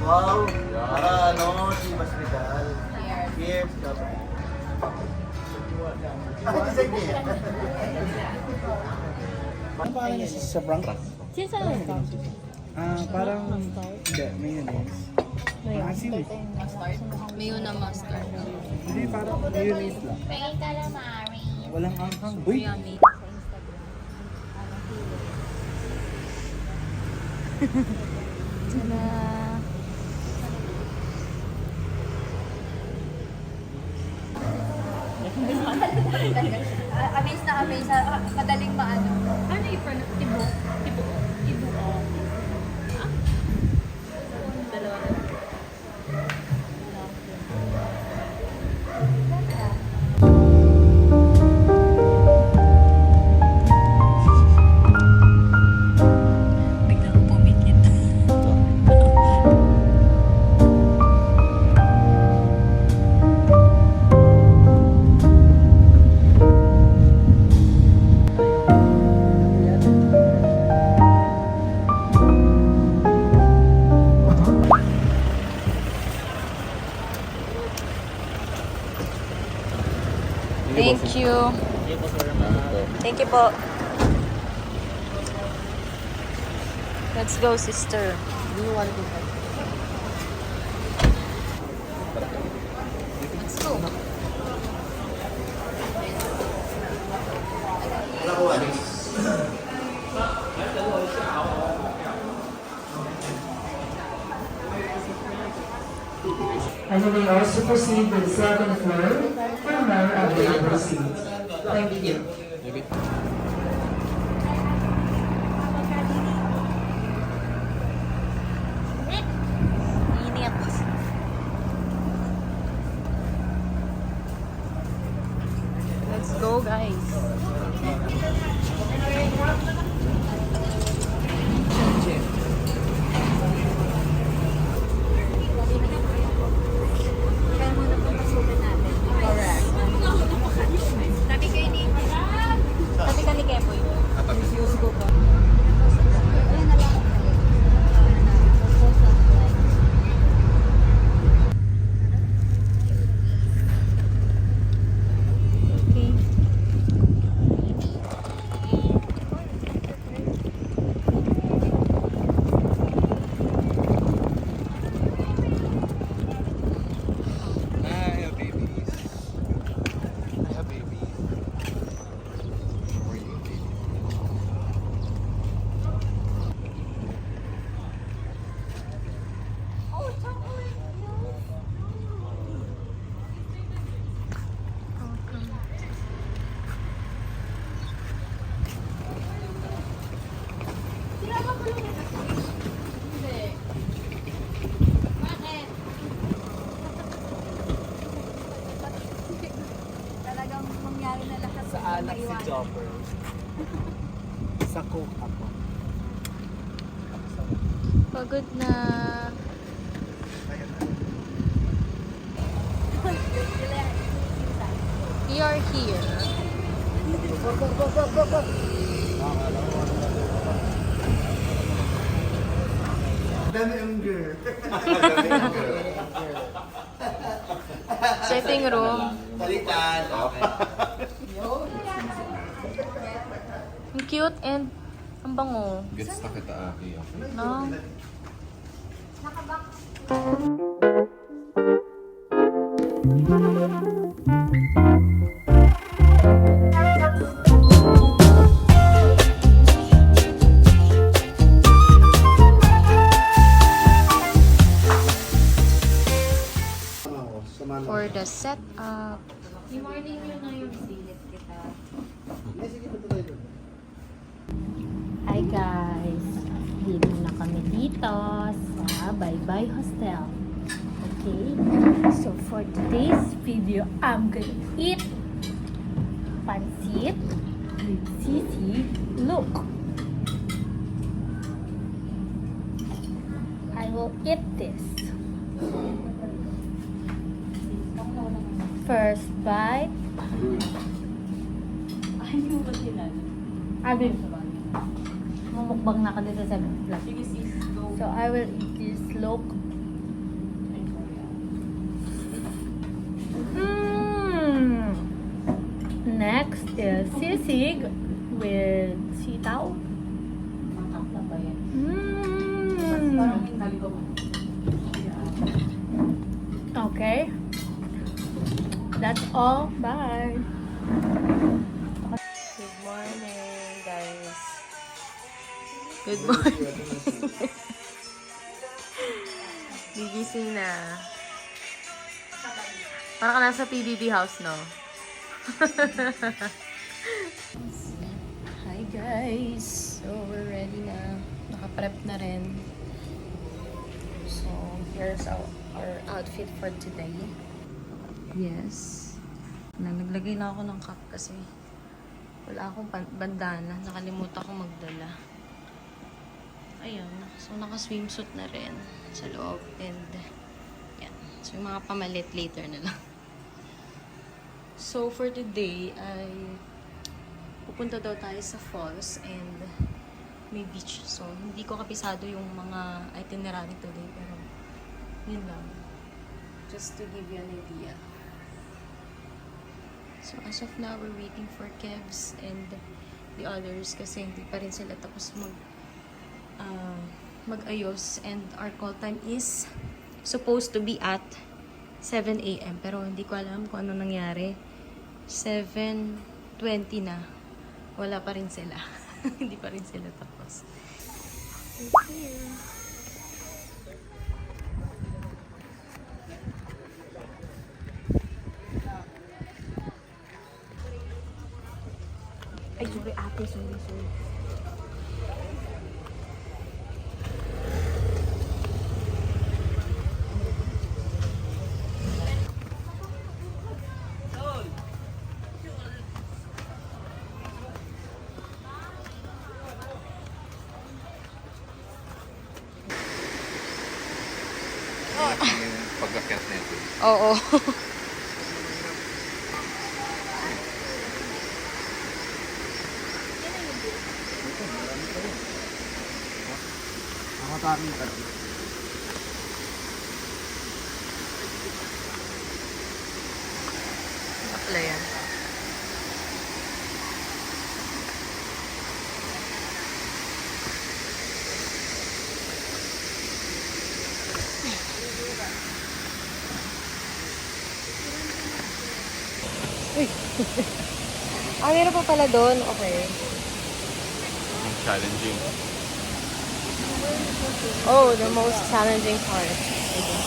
Wow! Para ano, si Masvidal. Cheers! Sige. Ano pa kanya sa Frank? Since ano ito? Parang, hindi, mayonnaise. Seaweed. Mayo na mustard. Hindi, parang mayonnaise lang. Pengin calamari. Walang anghang. Uy! Yummy. Tada! Amaze na amaze. Madaling maano. Ano yung tibo? Tibo? Tibo? Ah? Dalawa na. Bigla ko pumikit. Thank you. Thank you po. Let's go, sister. Let's go. And then we also proceed to the second floor for more available seats. Thank you. Init. Let's go, guys. Kaya muna papasukin natin. Correct. Tabi kayo ni... Sabi ka ni Kepoy. Use ko ba? Ayan na lang. Okay. I have babies. I have babies. How are you, baby? Talagang mangyari na lahat Sa alak si maiwanan. Jopper. Sa coke ako. Pagod na. We are here. Dami ang girl. Setting room. Balikan. Ang cute and ang bango. Gets na kita, Aki. No? For the setup. Yung morning yun na yung silit kita. Hi guys! Dito na kami dito sa Bye Bye Hostel. Okay? So for today's video, I'm gonna eat pancit with sisig. Look! I will eat this. First bite. Ay, mo ba sila? Abi, mamukbang na ako dito sa vlog. Sige sis, go. So I will eat this look sisig with sitaw. Okay. That's all. Bye. Good morning, guys. Good morning. Gigising na. Parang ka nasa PBB house, no? Hi, guys. So, we're ready na. Naka-prep na rin. So, here's our outfit for today. Yes. Naglagay na ako ng cup kasi wala akong bandana. Nakalimutan ko magdala. Ayun. So, naka-swimsuit na rin sa loob. And, yan. So, yung mga pamalit later na lang. So, for today, ay pupunta daw tayo sa falls and may beach. So, hindi ko kapisado yung mga itinerary today. Pero, yun lang. Just to give you an idea. So, as of now, we're waiting for Kevs and the others kasi hindi pa rin sila tapos mag-ayos. And our call time is supposed to be at 7 a.m. Pero hindi ko alam kung ano nangyari. 7:20 na. Wala pa rin sila. Hindi pa rin sila tapos. Okay. Ay, sorry ate. Sorry. Yung pagkakyat nito. Oo. Nakatarin ka. Apply yan. Meron pa pala doon. Okay. Yung challenging. Oh, the most challenging part. I guess.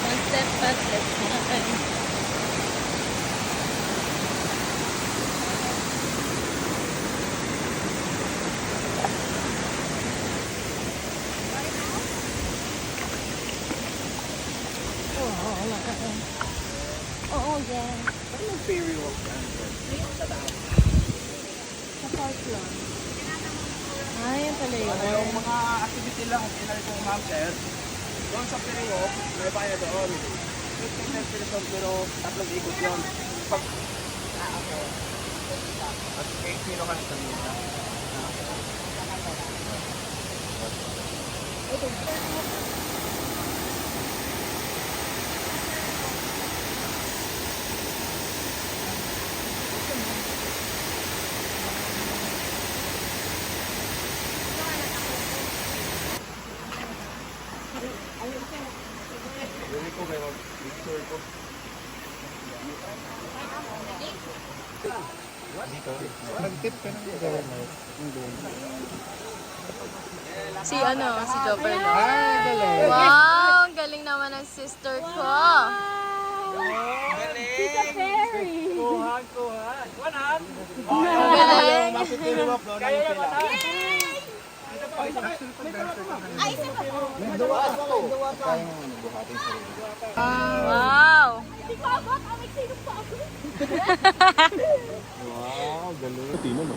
One step past let's happen. Oo, yeah. Ano yung ferry walk yan? Sa park lang. Ah, yan pala yun. Yung mga activity lang, pinali ko ma'am sir. Doon sa ferry walk, may bayan doon. 15 pesos pero 3 ikot yun. Pag... okay. At kay sino ka sa nila? Hindi ko kayo mag-picture ko. Nag-tip ka ng government. Si Jopper. galing. Wow, ang galing naman ng sister ko. Galing! Kuhan! 100! Ang galing. Mapipili mo, bro. Kaya yan, 100! Wow. Wow, galing. Tino mo.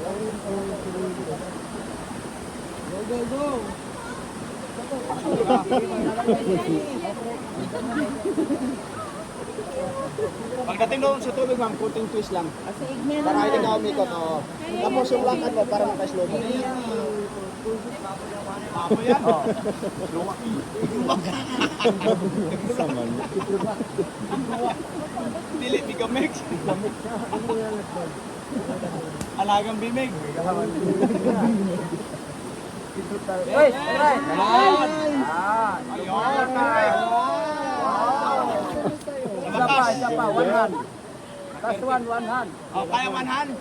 Pagdating doon sa tubig, ma'am, kunting twist lang. Para hindi ka umikot. Oo. Tapos yung lakad mo, para maka-slow mo. Ako yan? Oo. Dili, bigamix. Alagang bimig. Hey, alright. Isa pa, one hand. Last one hand. Oh, kaya one hand?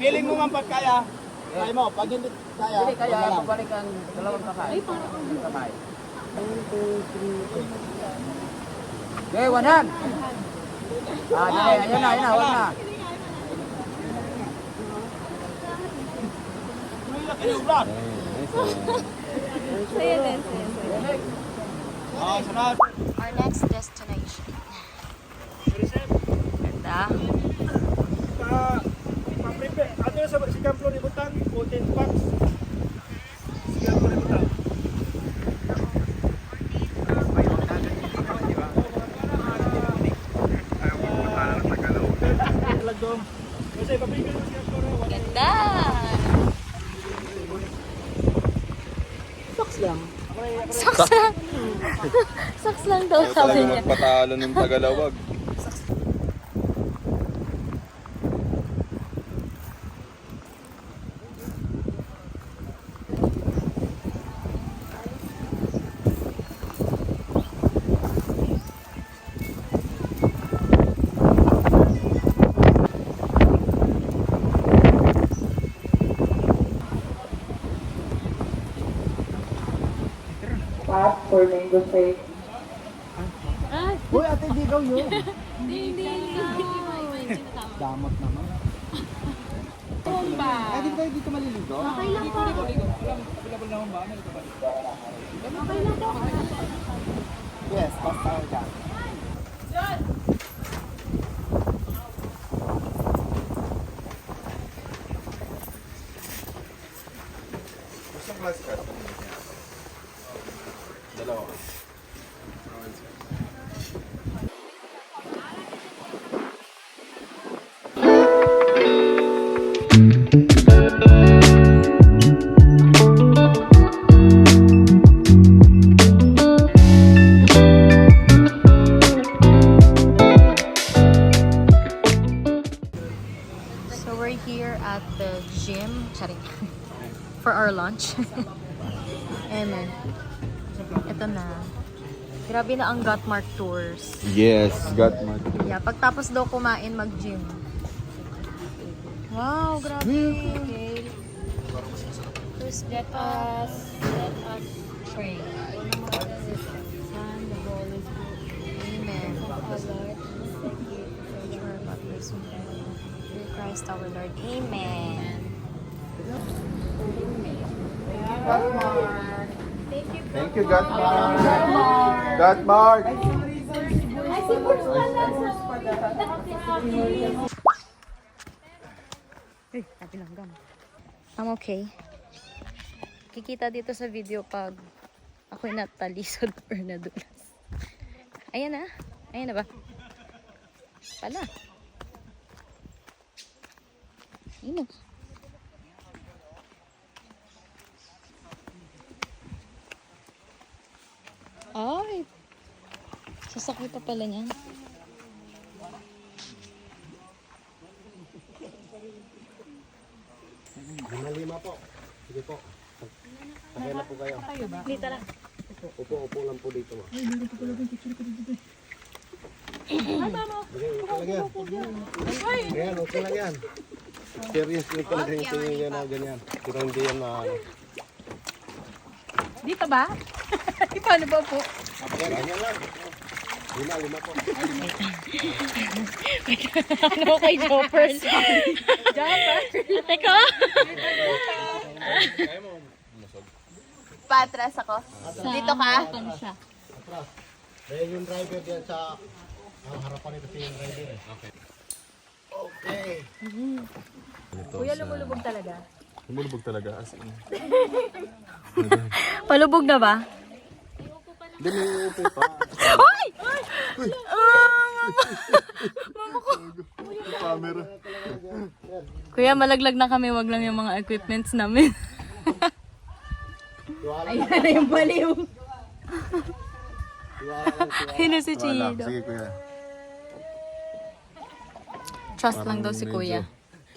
Feeling mo man pag kaya. Kaya mo, pag hindi kaya, hindi kaya, pabalik ang dalawang kamay. Ay, parang kamay. 1, 2, 3. Okay, one hand. Ayan na, one na. Oh, sunod. Our next destination. Ganda. Pa-prepare. Ano yung si Campo ni Butang? 14 packs. Si Campo ni Butang. Ganda! Socks lang. Socks lang daw, sabi niya. Magpatalo ng Tagalawag. Pass for mango shake. Uy, ate, hindi daw yun. Hindi. Damot naman. Tumba. Ay, di ba dito maliligo? Okay lang po. Yes, basta ako dyan. Gusto class ka? Dalawa. So we're here at the gym. Charing. For our lunch. Amen. Ito na. Grabe na ang Gotmark tours. Yes, got my. Yeah, pagtapos daw kumain, mag-gym. Wow, grabe. Okay. First, let us pray. Son, the Holy Spirit. Amen. Through Christ our Lord. Amen. Thank you, God Mark. God Mark. I'm okay. Kikita dito sa video pag ako'y natalisod or nadulas. Ayan na. Ayan na ba? Pala. Ino. Ay. Sasakay pa pala niyan. Lima po. Sige po. Sakay na po kayo. Dito na. Upo lang po dito. Okay, okay lang yan. Seriously talaga yung tingin niya na ganyan. Pero hindi yan maano. Dito ba? Paano ba po? Ganyan lang. Lima po. Ano kay Jopper? Jumper. Teka. Patras ako. Dito ka? Ano siya? Dahil yung driver diyan sa harapan nito si yung driver eh. Okay. Kuya, lumulubog talaga. Lumulubog talaga as in. Palubog na ba? Hindi, may uupo pa. Hoy! Yung camera. Kuya, malaglag na kami. Wag lang yung mga equipments namin. Ayan yung baliw. Ayun na si Wala. Chido. Sige, kuya. Trust lang daw si Medyo kuya.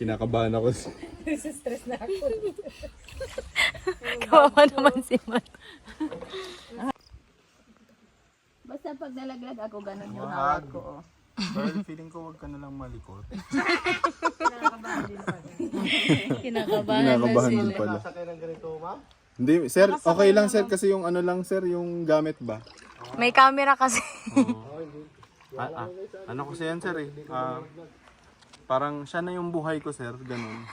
Kinakabahan ako. Kawawa naman si Mat. Basta pag nalaglag ako, ganun yung Wag. hawak ko. Oh. Pero feeling ko wag ka na lang malikot. Kinakabahan na din sila. pala. Hindi, sir, okay lang sir kasi yung ano lang sir, yung gamit ba? May camera kasi. Ano ko yan sir eh. Parang siya na yung buhay ko sir, ganun.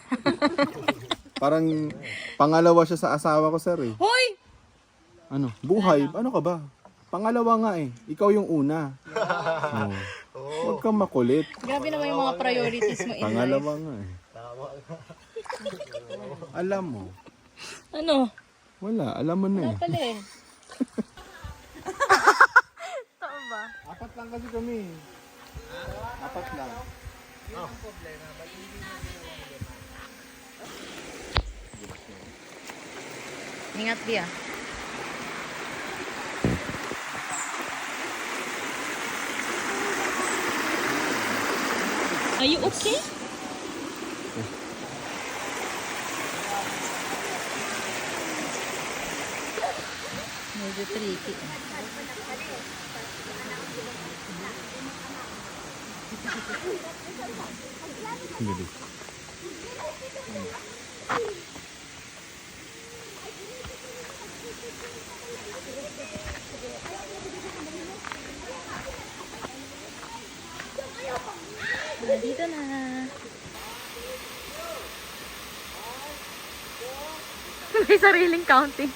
Parang pangalawa siya sa asawa ko sir eh. Hoy! Ano? Buhay? Ano ka ba? Pangalawa nga eh. Ikaw yung una. Huwag kang makulit. Grabe naman yung mga priorities mo in life. Pangalawa nga eh. Alam mo. Ano? Wala, alam mo na eh. Pala eh. Tama ba? Apat lang kasi kami. Apat lang. Ingat dia. Are you okay? Medyo tricky. Hindi. Dito na. May sariling counting.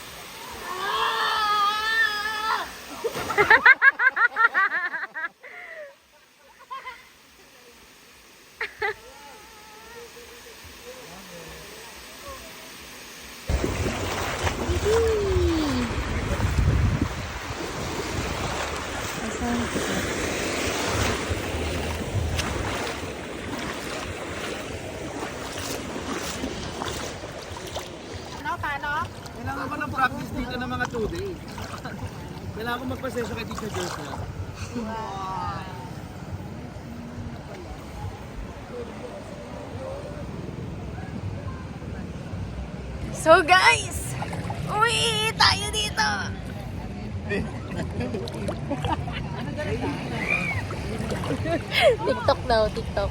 Kailangan ko ng practice dito ng mga 2 days. Kailangan ko magpasensya kay Teacher Joshua. So guys, uwi tayo dito. TikTok daw, TikTok.